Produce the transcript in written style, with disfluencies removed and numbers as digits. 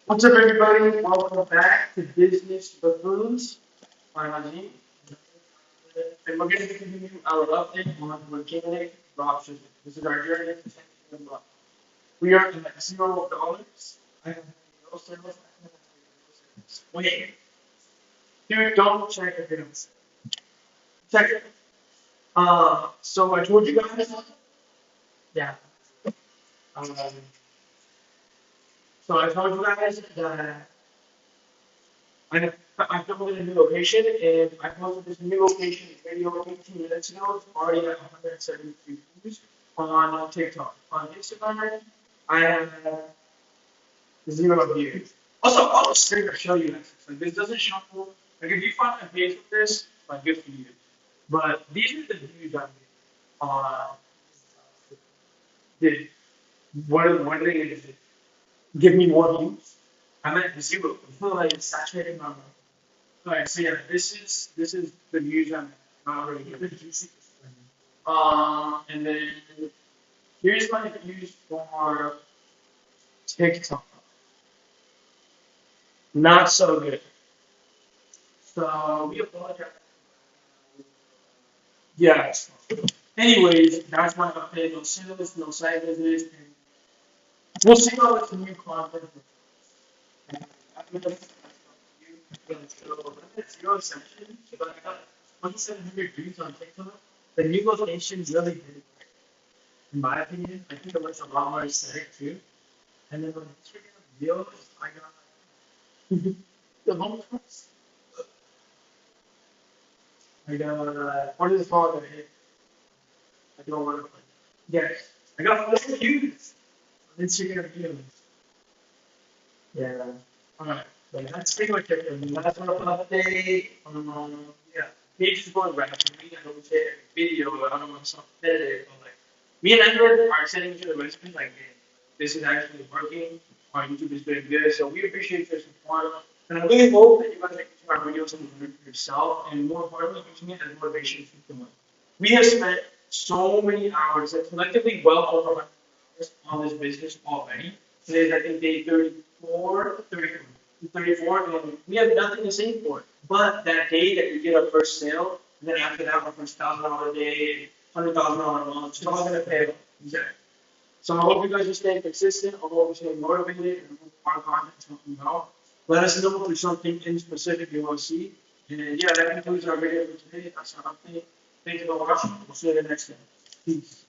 What's up, everybody? Welcome back to Business Buffoons. I'm Ajit, and we're going to be giving you our update on organic dropshipping. This is our journey to $10 million. We are at $0. I have no sales. I have no sales. Wait, dude, don't check if you don't check it. So I told you guys, yeah. Um, so I told you guys that I found a new location, and I posted this new location video 18 minutes ago. It's already at 173 views on TikTok. On Instagram, I have 0 views. Also, I'll just straight up show you guys. Like, this doesn't show, like, if you find a page with this, like, good for you. But these are the views I made on, did, what are they going to do? Give me more views? I'm at 0. I feel like it's saturating my mind. Alright, so yeah, this is the views I'm not really giving. And then here's my views for TikTok. Not so good. So we apologize. Yeah. Anyways, that's my update. No sales, no side business, and we'll see how it's new content. After this, zero sessions, but I got 2,700 views on TikTok. The new location really did, in my opinion. I think it looks a lot more aesthetic too. And then on Instagram Reels, I got the home post. I got what is it called? I don't want to. Yes, I got 4 views on Instagram Reels. Yeah. Alright. So that's pretty much it for me. That's our update. Yeah. Page is going rapidly. I don't say every video. I don't want to sound repetitive, but like me and Edward are sending each other messages like, hey, this is actually working. Our YouTube is doing good. So we appreciate your support. And I really hope that you guys are using our videos and learn for yourself, and more importantly, using it as motivation to keep going. We have spent so many hours, like collectively well over 100 hours on this business already. Today is, I think, day 34, 34, 34, and we have nothing to say for it. But that day that you get our first sale, and then after that, our first $1,000 a day, $100,000 a month, it's all going to pay off. Exactly. So I hope you guys are staying consistent. I hope you're staying motivated, and I hope our content is helping you out. Let us know if there's something in specific you want to see. And yeah, that concludes our video for today. That's our update. Thank you for watching. We'll see you in the next one. Peace.